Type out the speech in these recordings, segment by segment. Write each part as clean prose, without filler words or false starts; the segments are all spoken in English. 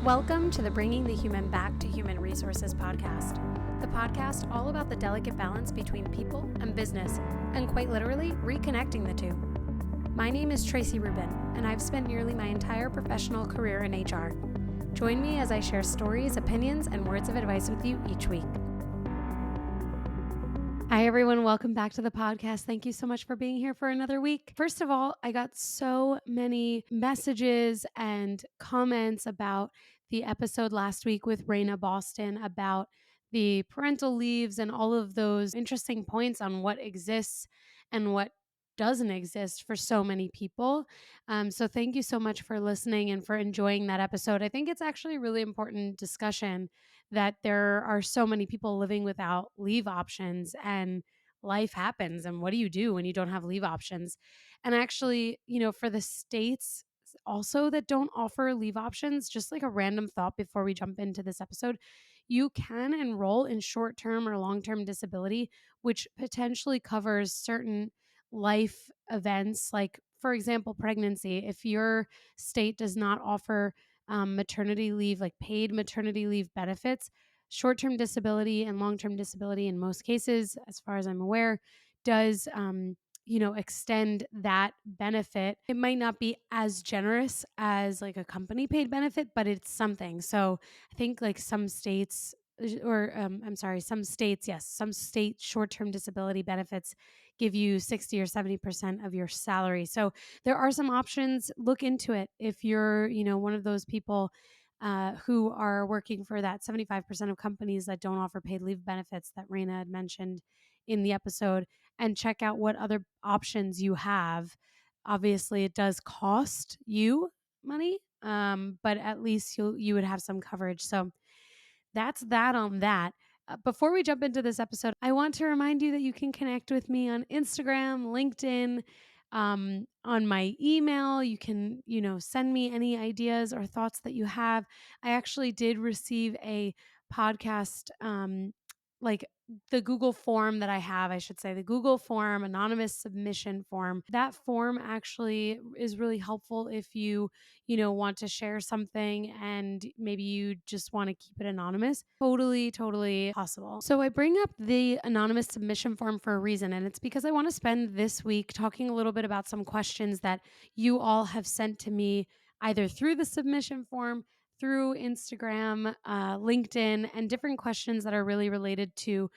Welcome to the Bringing the Human Back to Human Resources podcast, the podcast all about the delicate balance between people and business, and quite literally, reconnecting the two. My name is Tracy Rubin, and I've spent nearly my entire professional career in HR. Join me as I share stories, opinions, and words of advice with you each week. Hi, everyone. Welcome back to the podcast. Thank you so much for being here for another week. First of all, I got so many messages and comments about the episode last week with Raina Boston about the parental leaves and all of those interesting points on what exists and what doesn't exist for so many people. So thank you so much for listening and for enjoying that episode. I think it's actually a really important discussion that there are so many people living without leave options, and life happens. And what do you do when you don't have leave options? And actually, for the states also that don't offer leave options, just like a random thought before we jump into this episode, you can enroll in short-term or long-term disability, which potentially covers certain life events, like, for example, pregnancy. If your state does not offer maternity leave, like paid maternity leave benefits, short-term disability and long-term disability in most cases, as far as I'm aware, does extend that benefit. It might not be as generous as like a company paid benefit, but it's something. So I think like some states some state short-term disability benefits give you 60 or 70% of your salary. So there are some options. Look into it if you're, one of those people who are working for that 75% of companies that don't offer paid leave benefits that Raina had mentioned in the episode, and check out what other options you have. Obviously, it does cost you money, but at least you would have some coverage. So that's that on that. Before we jump into this episode, I want to remind you that you can connect with me on Instagram, LinkedIn, on my email. You can, send me any ideas or thoughts that you have. I actually did receive a podcast, like the Google form that I have, I should say, the Google form, anonymous submission form. That form actually is really helpful if you want to share something and maybe you just want to keep it anonymous. Totally possible. So I bring up the anonymous submission form for a reason, and it's because I want to spend this week talking a little bit about some questions that you all have sent to me either through the submission form, through Instagram, LinkedIn, and different questions that are really related to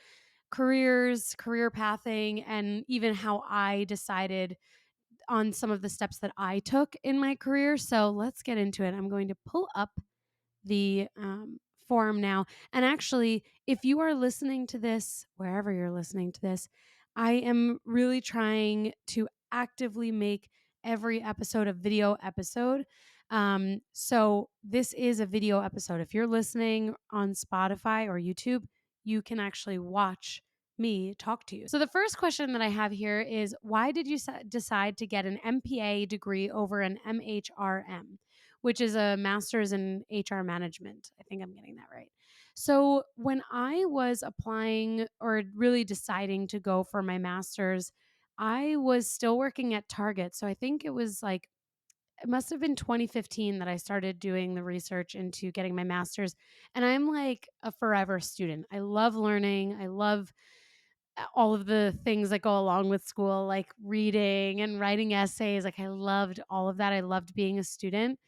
careers, career pathing, and even how I decided on some of the steps that I took in my career. So let's get into it. I'm going to pull up the form now. And actually, if you are listening to this, wherever you're listening to this, I am really trying to actively make every episode a video episode. So this is a video episode. If you're listening on Spotify or YouTube, you can actually watch me talk to you. So the first question that I have here is, why did you decide to get an MPA degree over an MHRM, which is a master's in HR management? I think I'm getting that right. So when I was applying or really deciding to go for my master's, I was still working at Target. So I think it must have been 2015 that I started doing the research into getting my master's. And I'm like a forever student. I love learning. I love all of the things that go along with school, like reading and writing essays. Like I loved all of that. I loved being a student.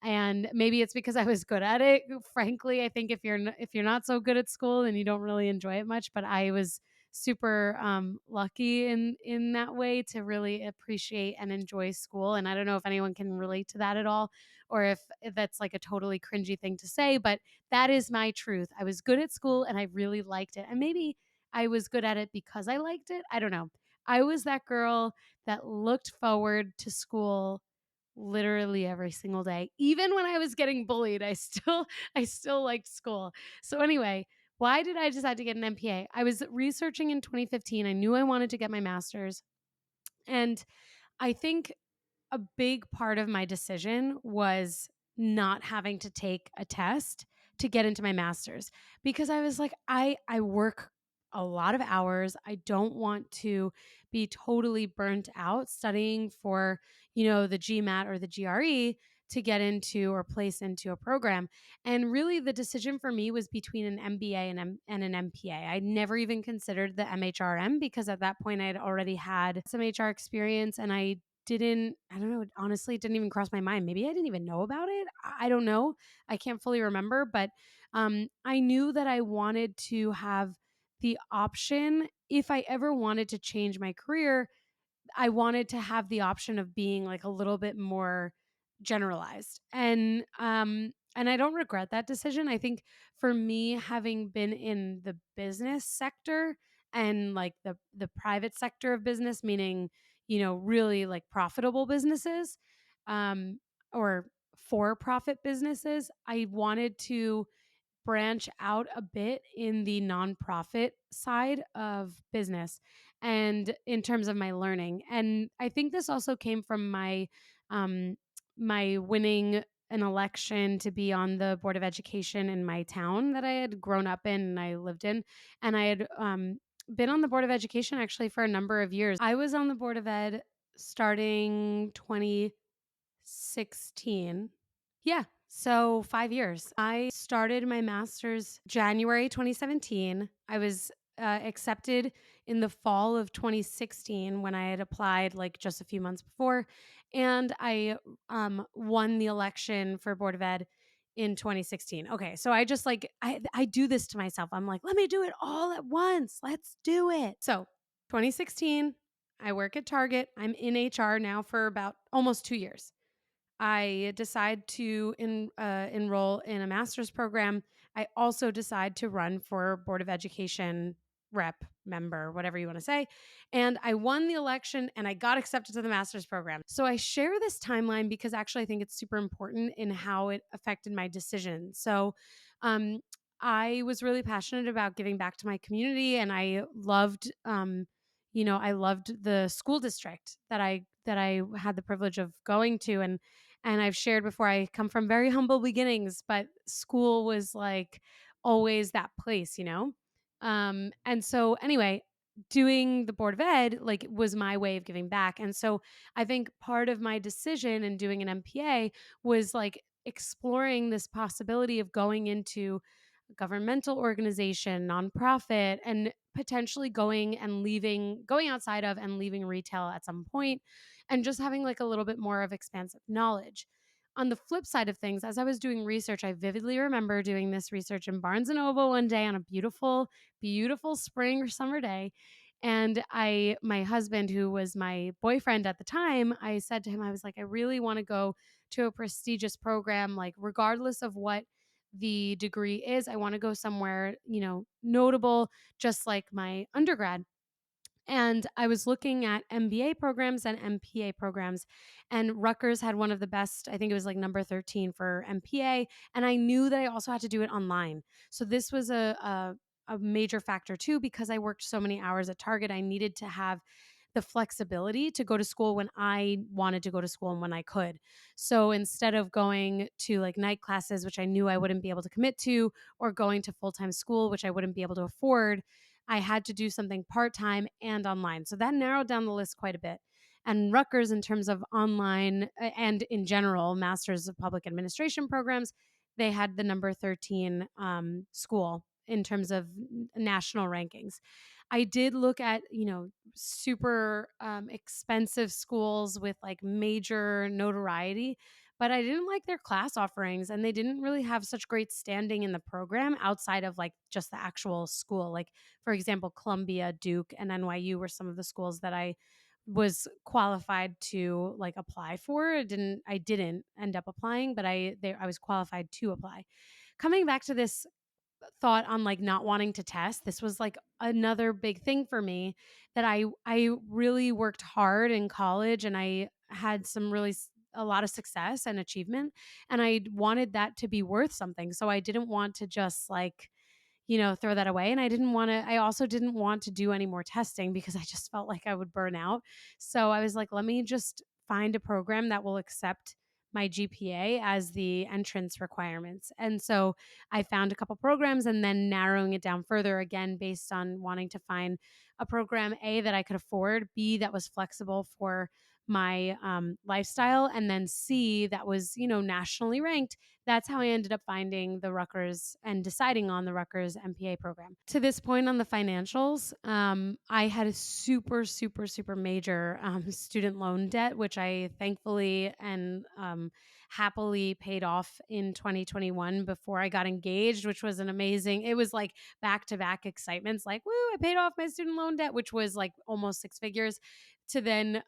And maybe it's because I was good at it. Frankly, I think if you're not so good at school, then you don't really enjoy it much. But I was super lucky in that way to really appreciate and enjoy school. And I don't know if anyone can relate to that at all, or if that's like a totally cringy thing to say, but that is my truth. I was good at school and I really liked it. And maybe I was good at it because I liked it. I don't know. I was that girl that looked forward to school literally every single day. Even when I was getting bullied, I still liked school. So anyway, why did I decide to get an MPA? I was researching in 2015. I knew I wanted to get my master's. And I think a big part of my decision was not having to take a test to get into my master's, because I was like, I work a lot of hours. I don't want to be totally burnt out studying for, the GMAT or the GRE to get into or place into a program. And really, the decision for me was between an MBA and an MPA. I never even considered the MHRM because at that point I had already had some HR experience, and I don't know, honestly, it didn't even cross my mind. Maybe I didn't even know about it. I don't know. I can't fully remember, but I knew that I wanted to have the option if I ever wanted to change my career. I wanted to have the option of being like a little bit more generalized. And I don't regret that decision. I think for me, having been in the business sector and like the private sector of business, meaning, really like profitable businesses, um or for profit businesses, I wanted to branch out a bit in the nonprofit side of business and in terms of my learning. And I think this also came from um my winning an election to be on the board of education in my town that I had grown up in and I lived in. And I had been on the board of education actually for a number of years. I was on the board of ed starting 2016. Yeah. So 5 years. I started my master's January 2017. I was accepted in the fall of 2016 when I had applied like just a few months before. And I won the election for Board of Ed in 2016. Okay. So I just like, I do this to myself. I'm like, let me do it all at once. Let's do it. So 2016, I work at Target. I'm in HR now for about almost 2 years. I decide to enroll in a master's program. I also decide to run for Board of Education rep, member, whatever you want to say. And I won the election and I got accepted to the master's program. So I share this timeline because actually I think it's super important in how it affected my decision. So um, I was really passionate about giving back to my community, and I loved I loved the school district that I had the privilege of going to. And I've shared before, I come from very humble beginnings, but school was like always that place. And so anyway, doing the board of ed like was my way of giving back. And so I think part of my decision in doing an MPA was like exploring this possibility of going into governmental organization, nonprofit, and potentially going outside of and leaving retail at some point, and just having like a little bit more of expansive knowledge. On the flip side of things, as I was doing research, I vividly remember doing this research in Barnes and Noble one day on a beautiful, beautiful spring or summer day. And my husband, who was my boyfriend at the time, I said to him, I was like, I really want to go to a prestigious program, like regardless of what the degree is. I want to go somewhere, notable, just like my undergrad. And I was looking at MBA programs and MPA programs, and Rutgers had one of the best. I think it was like number 13 for MPA. And I knew that I also had to do it online. So this was a major factor too, because I worked so many hours at Target. I needed to have the flexibility to go to school when I wanted to go to school and when I could. So instead of going to like night classes, which I knew I wouldn't be able to commit to, or going to full time school, which I wouldn't be able to afford, I had to do something part time and online. So that narrowed down the list quite a bit. And Rutgers, in terms of online and in general, Masters of Public Administration programs, they had the number 13 school in terms of national rankings. I did look at, super expensive schools with like major notoriety, but I didn't like their class offerings, and they didn't really have such great standing in the program outside of like just the actual school. Like, for example, Columbia, Duke, and NYU were some of the schools that I was qualified to like apply for. I didn't end up applying, but I was qualified to apply. Coming back to this thought on like not wanting to test, this was like another big thing for me, that I really worked hard in college, and I had a lot of success and achievement, and I wanted that to be worth something. So I didn't want to just like, throw that away. And I also didn't want to do any more testing because I just felt like I would burn out. So I was like, let me just find a program that will accept my GPA as the entrance requirements. And so I found a couple programs, and then narrowing it down further again based on wanting to find a program A that I could afford, B that was flexible for my lifestyle. And then C, that was, nationally ranked. That's how I ended up finding the Rutgers and deciding on the Rutgers MPA program. To this point on the financials, I had a super, super, super major student loan debt, which I thankfully and happily paid off in 2021 before I got engaged, which was it was like back to back excitements, like, woo, I paid off my student loan debt, which was like almost six figures, to then,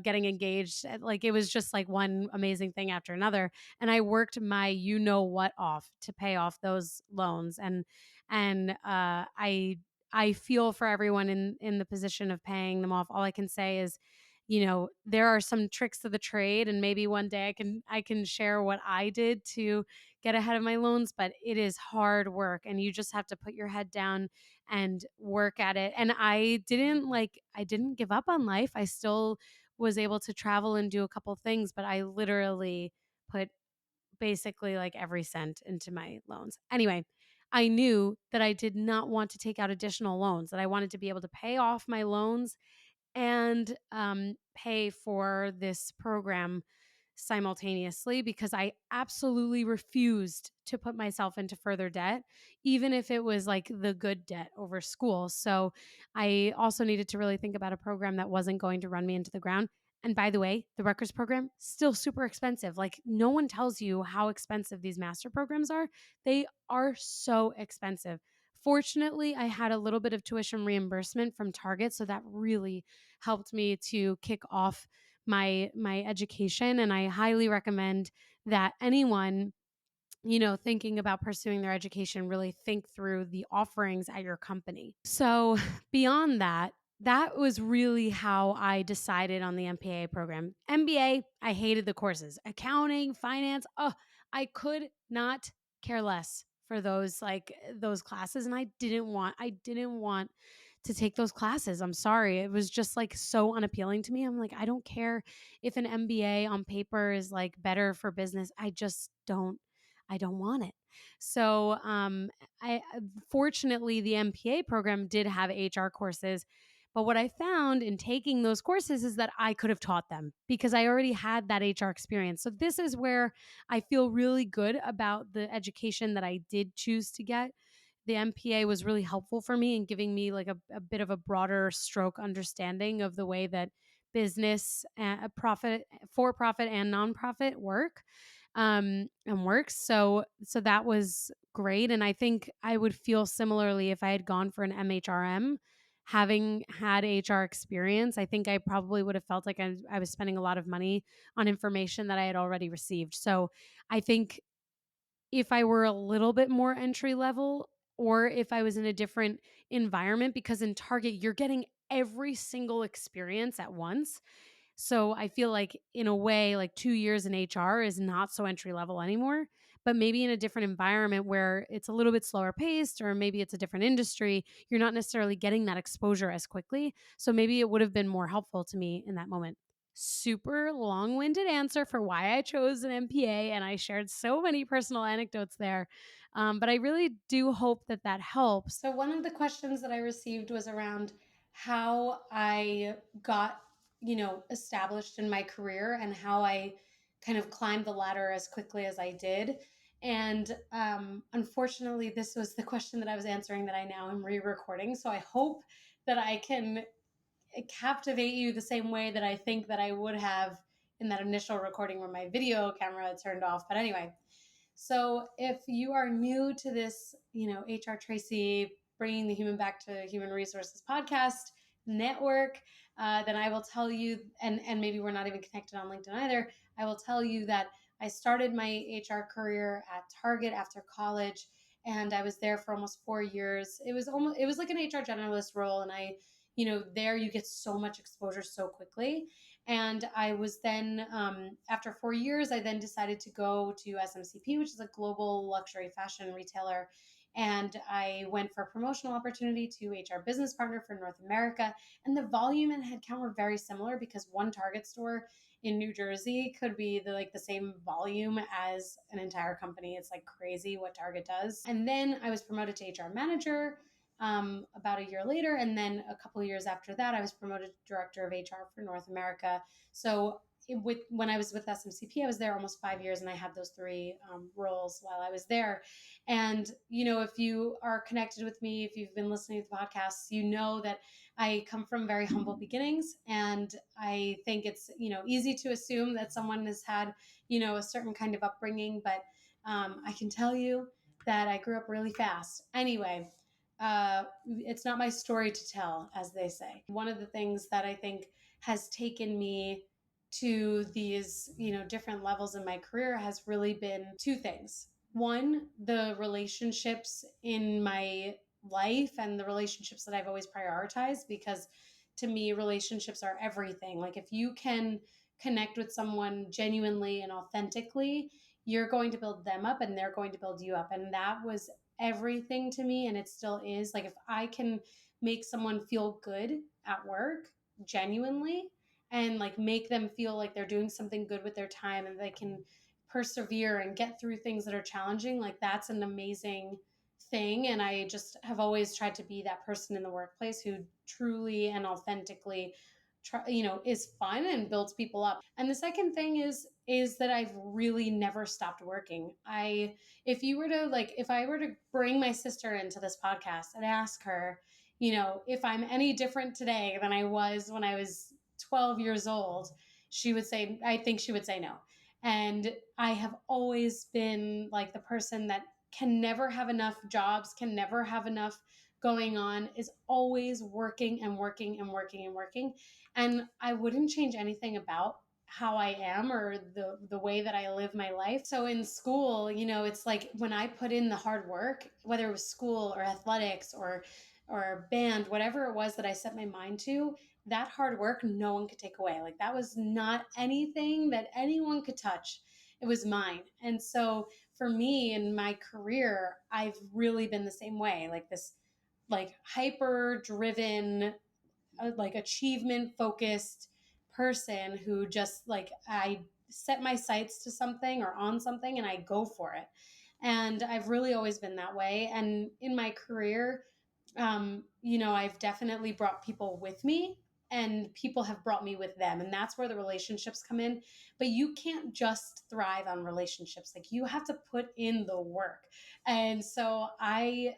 getting engaged. Like it was just like one amazing thing after another. And I worked my what off to pay off those loans. And I feel for everyone in the position of paying them off. All I can say is, there are some tricks to the trade, and maybe one day I can share what I did to get ahead of my loans, but it is hard work and you just have to put your head down and work at it. And I didn't give up on life. I still was able to travel and do a couple things, but I literally put basically like every cent into my loans. Anyway, I knew that I did not want to take out additional loans, that I wanted to be able to pay off my loans and pay for this program simultaneously, because I absolutely refused to put myself into further debt, even if it was like the good debt over school. So I also needed to really think about a program that wasn't going to run me into the ground. And by the way, the Rutgers program still super expensive. Like no one tells you how expensive these master programs are. They are so expensive. Fortunately, I had a little bit of tuition reimbursement from Target, so that really helped me to kick off my education. And I highly recommend that anyone, thinking about pursuing their education, really think through the offerings at your company. So, beyond that, that was really how I decided on the MPA program. MBA, I hated the courses. Accounting, finance, oh, I could not care less for those classes, and I didn't want to take those classes. I'm sorry. It was just like so unappealing to me. I'm like, I don't care if an MBA on paper is like better for business. I don't want it. So, I fortunately the MPA program did have HR courses, but what I found in taking those courses is that I could have taught them because I already had that HR experience. So this is where I feel really good about the education that I did choose to get. The MPA was really helpful for me in giving me like a bit of a broader stroke understanding of the way that business, profit, for profit and nonprofit work, and works. So that was great. And I think I would feel similarly if I had gone for an MHRM. Having had HR experience, I think I probably would have felt like I was spending a lot of money on information that I had already received. So I think if I were a little bit more entry level, or if I was in a different environment, because in Target, you're getting every single experience at once. So I feel like in a way, like 2 years in HR is not so entry level anymore, but maybe in a different environment where it's a little bit slower paced, or maybe it's a different industry, you're not necessarily getting that exposure as quickly. So maybe it would have been more helpful to me in that moment. Super long winded answer for why I chose an MPA, and I shared so many personal anecdotes there. But I really do hope that that helps. So, one of the questions that I received was around how I got, established in my career and how I kind of climbed the ladder as quickly as I did. And unfortunately, this was the question that I was answering that I now am re recording. So, I hope that I can captivate you the same way that I think that I would have in that initial recording where my video camera had turned off. But anyway, so if you are new to this, HR Tracy bringing the human back to human resources podcast network, then I will tell you, and maybe we're not even connected on LinkedIn either. I will tell you that I started my HR career at Target after college, and I was there for almost 4 years. It was like an HR generalist role, and there you get so much exposure so quickly. And I was then, after 4 years, I then decided to go to SMCP, which is a global luxury fashion retailer. And I went for a promotional opportunity to HR business partner for North America. And the volume and headcount were very similar, because one Target store in New Jersey could be the same volume as an entire company. It's like crazy what Target does. And then I was promoted to HR manager. about a year later. And then a couple of years after that, I was promoted to director of HR for North America. So when I was with SMCP, I was there almost 5 years, and I had those three roles while I was there. And, if you are connected with me, if you've been listening to the podcasts, you know that I come from very humble beginnings. And I think it's, easy to assume that someone has had, a certain kind of upbringing, but I can tell you that I grew up really fast. Anyway, it's not my story to tell, as they say. One of the things that I think has taken me to these, different levels in my career has really been two things. One, the relationships in my life and the relationships that I've always prioritized, because to me, relationships are everything. Like, if you can connect with someone genuinely and authentically, you're going to build them up and they're going to build you up. And that was everything to me, and it still is. Like, if I can make someone feel good at work genuinely, and like make them feel like they're doing something good with their time and they can persevere and get through things that are challenging, like, that's an amazing thing. And I just have always tried to be that person in the workplace who truly and authentically is fun and builds people up. And the second thing is that I've really never stopped working. If I were to bring my sister into this podcast and ask her, if I'm any different today than I was when I was 12 years old, I think she would say no. And I have always been like the person that can never have enough jobs, can never have enough going on, is always working and working and working and working. And I wouldn't change anything about how I am or the way that I live my life. So in school, it's like when I put in the hard work, whether it was school or athletics or band, whatever it was that I set my mind to, that hard work no one could take away. Like, that was not anything that anyone could touch. It was mine. And so for me in my career, I've really been the same way, like this like hyper driven, like achievement focused person who just like, I set my sights to something or on something and I go for it. And I've really always been that way. And in my career, I've definitely brought people with me and people have brought me with them. And that's where the relationships come in. But you can't just thrive on relationships. Like, you have to put in the work. And so I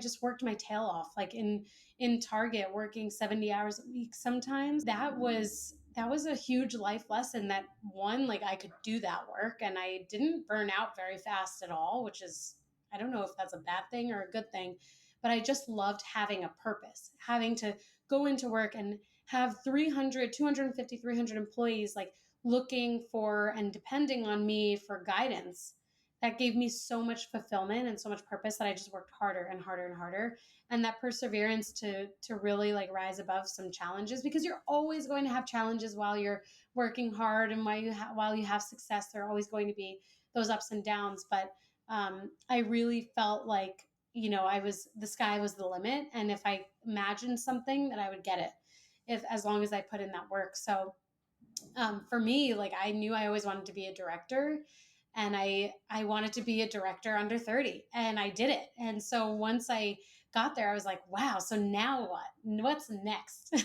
just worked my tail off, like in Target, working 70 hours a week sometimes. That was a huge life lesson, that one, like, I could do that work and I didn't burn out very fast at all, which is, I don't know if that's a bad thing or a good thing, but I just loved having a purpose, having to go into work and have 300, 250, 300 employees like looking for and depending on me for guidance. That gave me so much fulfillment and so much purpose that I just worked harder and harder and harder. And that perseverance to really like rise above some challenges, because you're always going to have challenges while you're working hard, and while you have success, there are always going to be those ups and downs. But I really felt like, the sky was the limit. And if I imagined something, that I would get it, as long as I put in that work. So for me, like, I knew I always wanted to be a director, and I wanted to be a director under 30, and I did it. And so once I got there, I was like, wow, so now what's next?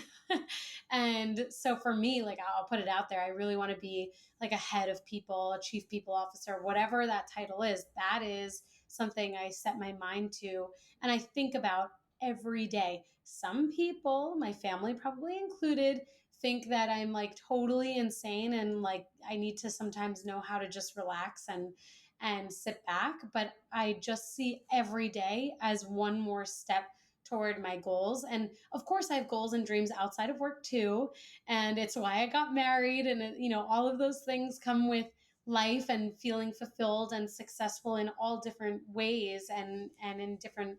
And so for me, like, I'll put it out there, I really want to be like a head of people, a chief people officer, whatever that title is. That is something I set my mind to and I think about every day. Some people, my family probably included, think that I'm like totally insane and like I need to sometimes know how to just relax and sit back. But I just see every day as one more step toward my goals. And of course, I have goals and dreams outside of work too. And it's why I got married. And, all of those things come with life and feeling fulfilled and successful in all different ways and in different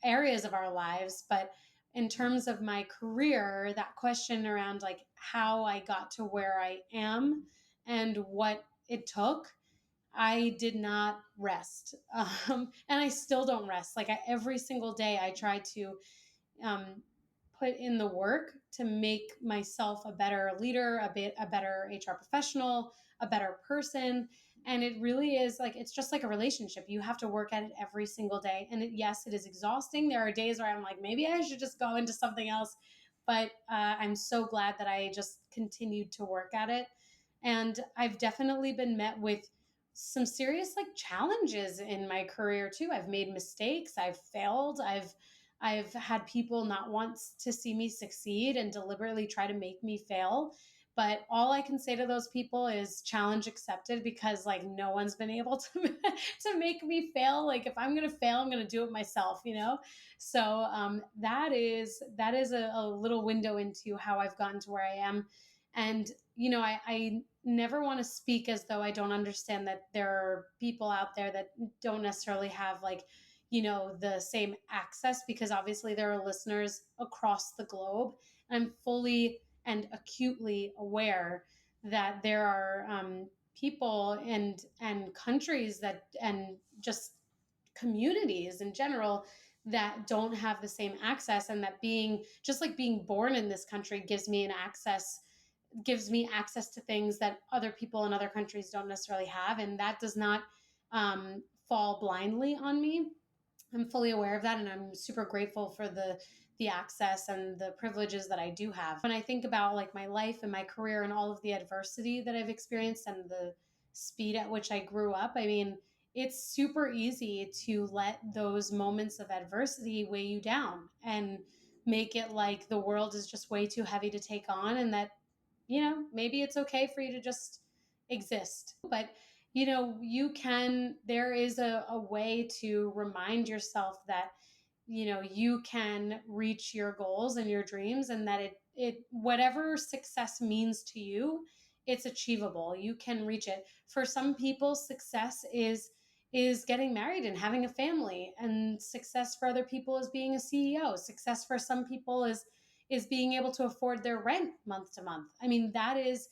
areas of our lives. But in terms of my career, that question around like how I got to where I am and what it took, I did not rest. And I still don't rest. Like, every single day I try to um, put in the work to make myself a better leader, a better HR professional, a better person. And it really is like, it's just like a relationship. You have to work at it every single day. And yes, it is exhausting. There are days where I'm like, maybe I should just go into something else. But I'm so glad that I just continued to work at it. And I've definitely been met with some serious like challenges in my career too. I've made mistakes, I've failed, I've had people not want to see me succeed and deliberately try to make me fail. But all I can say to those people is challenge accepted, because like no one's been able to to make me fail. Like if I'm gonna fail, I'm gonna do it myself, you know. So that is a little window into how I've gotten to where I am. And I never want to speak as though I don't understand that there are people out there that don't necessarily have like the same access, because obviously there are listeners across the globe. I'm fully and acutely aware that there are people and countries that and just communities in general that don't have the same access, and that being born in this country gives me access to things that other people in other countries don't necessarily have, and that does not fall blindly on me. I'm fully aware of that, and I'm super grateful for the access and the privileges that I do have. When I think about like my life and my career and all of the adversity that I've experienced and the speed at which I grew up, I mean, it's super easy to let those moments of adversity weigh you down and make it like the world is just way too heavy to take on, and that maybe it's okay for you to just exist. But there is a way to remind yourself that you can reach your goals and your dreams, and that it whatever success means to you, it's achievable. You can reach it. For some people, success is getting married and having a family, and success for other people is being a CEO. Success for some people is being able to afford their rent month to month. I mean, that is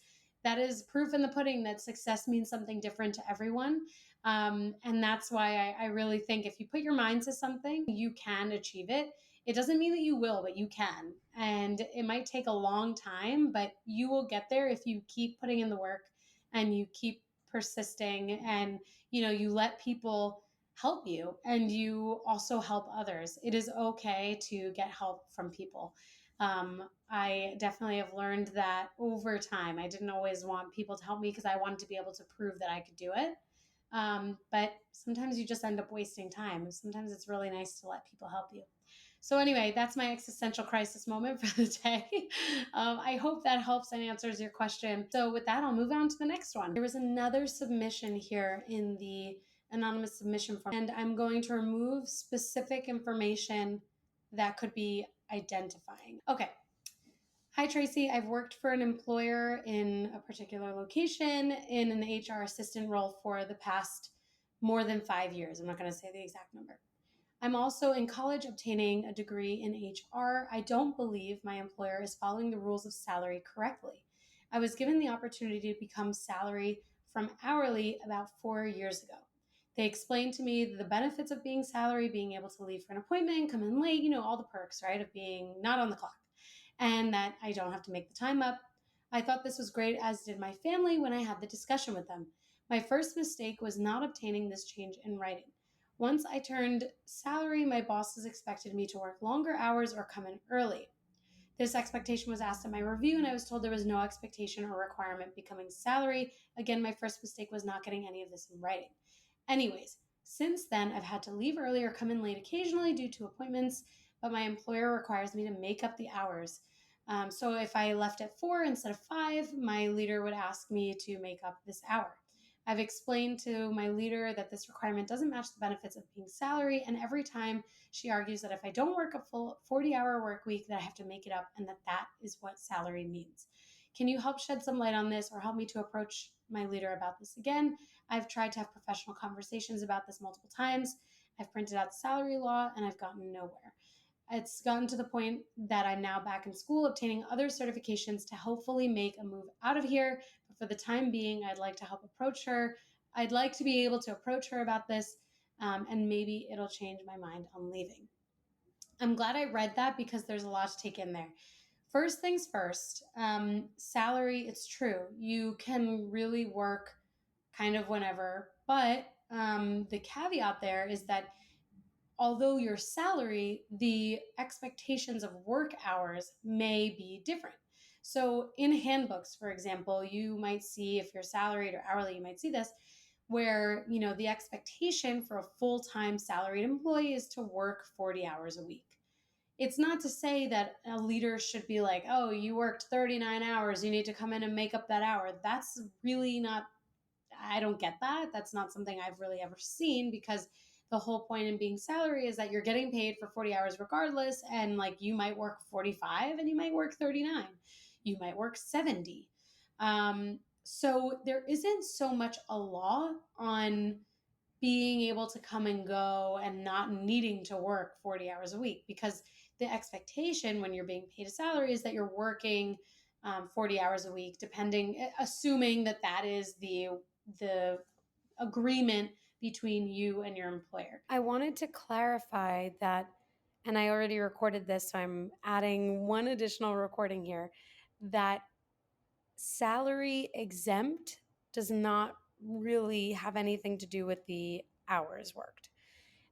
proof in the pudding that success means something different to everyone. And that's why I really think if you put your mind to something, you can achieve it. It doesn't mean that you will, but you can. And it might take a long time, but you will get there if you keep putting in the work and you keep persisting, and you let people help you, and you also help others. It is okay to get help from people. I definitely have learned that over time. I didn't always want people to help me because I wanted to be able to prove that I could do it. But sometimes you just end up wasting time. Sometimes it's really nice to let people help you. So anyway, that's my existential crisis moment for the day. I hope that helps and answers your question. So with that, I'll move on to the next one. There was another submission here in the anonymous submission form, and I'm going to remove specific information that could be identifying. Okay. Hi, Tracy. I've worked for an employer in a particular location in an HR assistant role for the past more than 5 years. I'm not going to say the exact number. I'm also in college obtaining a degree in HR. I don't believe my employer is following the rules of salary correctly. I was given the opportunity to become salary from hourly about 4 years ago. They explained to me the benefits of being salary, being able to leave for an appointment, come in late, all the perks, right, of being not on the clock, and that I don't have to make the time up. I thought this was great, as did my family when I had the discussion with them. My first mistake was not obtaining this change in writing. Once I turned salary, my bosses expected me to work longer hours or come in early. This expectation was asked at my review, and I was told there was no expectation or requirement becoming salary. Again, my first mistake was not getting any of this in writing. Anyways, since then, I've had to leave early or come in late occasionally due to appointments, but my employer requires me to make up the hours. So if I left at 4 instead of 5, my leader would ask me to make up this hour. I've explained to my leader that this requirement doesn't match the benefits of being salary, and every time she argues that if I don't work a full 40-hour work week, that I have to make it up, and that is what salary means. Can you help shed some light on this, or help me to approach my leader about this again? I've tried to have professional conversations about this multiple times. I've printed out the salary law, and I've gotten nowhere. It's gotten to the point that I'm now back in school obtaining other certifications to hopefully make a move out of here. But for the time being, I'd like to help approach her. I'd like to be able to approach her about this, and maybe it'll change my mind on leaving. I'm glad I read that because there's a lot to take in there. First things first, salary, it's true. You can really work kind of whenever, but the caveat there is that although your salary, the expectations of work hours may be different. So in handbooks, for example, you might see, if you're salaried or hourly, you might see this, where the expectation for a full-time salaried employee is to work 40 hours a week. It's not to say that a leader should be like, oh, you worked 39 hours, you need to come in and make up that hour. That's really not, I don't get that. That's not something I've really ever seen, because the whole point in being salary is that you're getting paid for 40 hours regardless. And like, you might work 45 and you might work 39, you might work 70. So there isn't so much a law on being able to come and go and not needing to work 40 hours a week, because the expectation when you're being paid a salary is that you're working 40 hours a week, assuming that that is the agreement between you and your employer. I wanted to clarify that, and I already recorded this, so I'm adding one additional recording here, that salary exempt does not really have anything to do with the hours worked.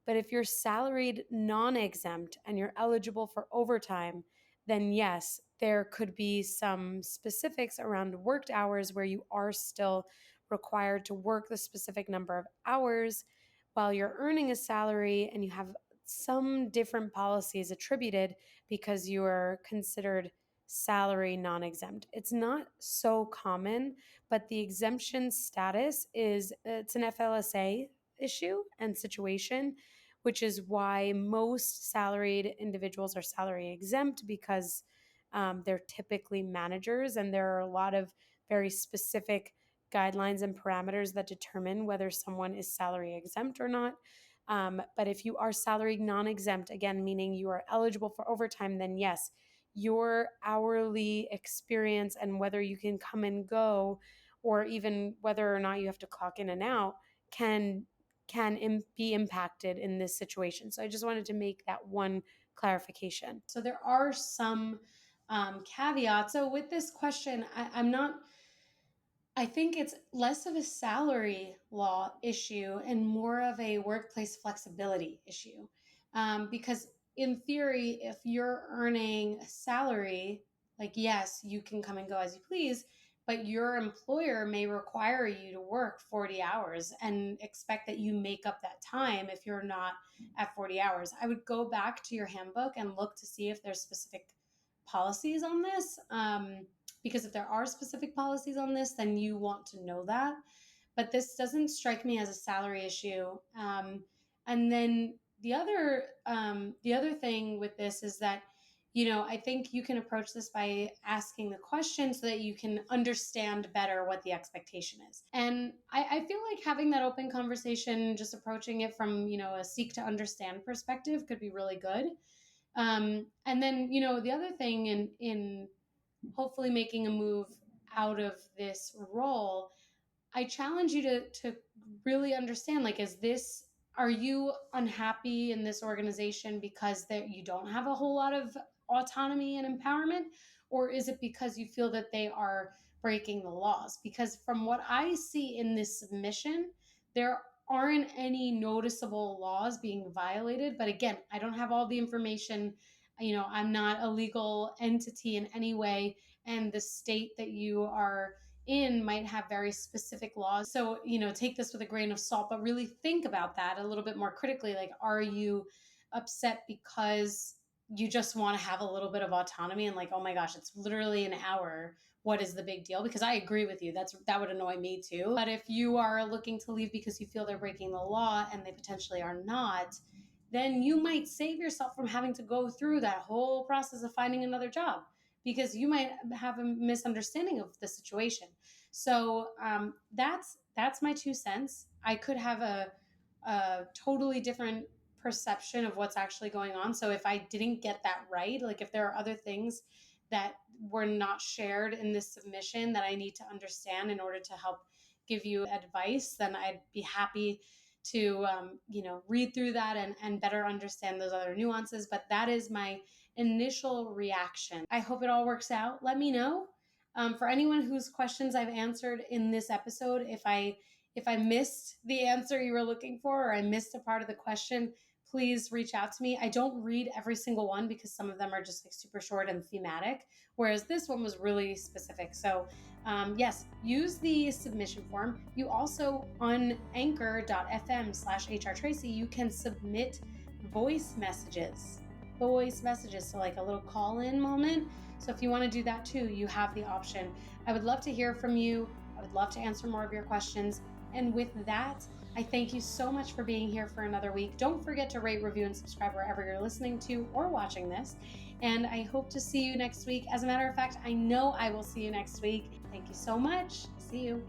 But if you're salaried non-exempt and you're eligible for overtime, then yes, there could be some specifics around worked hours where you are still required to work the specific number of hours while you're earning a salary, and you have some different policies attributed because you are considered salary non-exempt. It's not so common, but the exemption status it's an FLSA issue and situation, which is why most salaried individuals are salary exempt, because they're typically managers, and there are a lot of very specific guidelines and parameters that determine whether someone is salary exempt or not. But if you are salary non-exempt, again, meaning you are eligible for overtime, then yes, your hourly experience and whether you can come and go, or even whether or not you have to clock in and out, can be impacted in this situation. So I just wanted to make that one clarification. So there are some caveats. So with this question, I think it's less of a salary law issue and more of a workplace flexibility issue. Because in theory, if you're earning a salary, like, yes, you can come and go as you please, but your employer may require you to work 40 hours and expect that you make up that time if you're not at 40 hours. I would go back to your handbook and look to see if there's specific policies on this. Because if there are specific policies on this, then you want to know that. But this doesn't strike me as a salary issue. And then the other thing with this is that, I think you can approach this by asking the question so that you can understand better what the expectation is. And I feel like having that open conversation, just approaching it from, a seek to understand perspective, could be really good. And then, the other thing in hopefully making a move out of this role, I challenge you to really understand, like, are you unhappy in this organization because you don't have a whole lot of autonomy and empowerment? Or is it because you feel that they are breaking the laws? Because from what I see in this submission, there aren't any noticeable laws being violated. But again, I don't have all the information. I'm not a legal entity in any way, and the state that you are in might have very specific laws. So, take this with a grain of salt, but really think about that a little bit more critically. Like, are you upset because you just want to have a little bit of autonomy and, like, oh my gosh, it's literally an hour. What is the big deal? Because I agree with you. That would annoy me too. But if you are looking to leave because you feel they're breaking the law and they potentially are not, then you might save yourself from having to go through that whole process of finding another job, because you might have a misunderstanding of the situation. So that's my 2 cents. I could have a totally different perception of what's actually going on. So if I didn't get that right, like if there are other things that were not shared in this submission that I need to understand in order to help give you advice, then I'd be happy to read through that and better understand those other nuances. But that is my initial reaction. I hope it all works out. Let me know. For anyone whose questions I've answered in this episode, if I missed the answer you were looking for, or I missed a part of the question, please reach out to me. I don't read every single one because some of them are just like super short and thematic, whereas this one was really specific. So yes, use the submission form. You also, on anchor.fm/hrtracy, you can submit voice messages. So like a little call-in moment. So if you want to do that too, you have the option. I would love to hear from you. I would love to answer more of your questions. And with that, I thank you so much for being here for another week. Don't forget to rate, review, and subscribe wherever you're listening to or watching this. And I hope to see you next week. As a matter of fact, I know I will see you next week. Thank you so much. See you.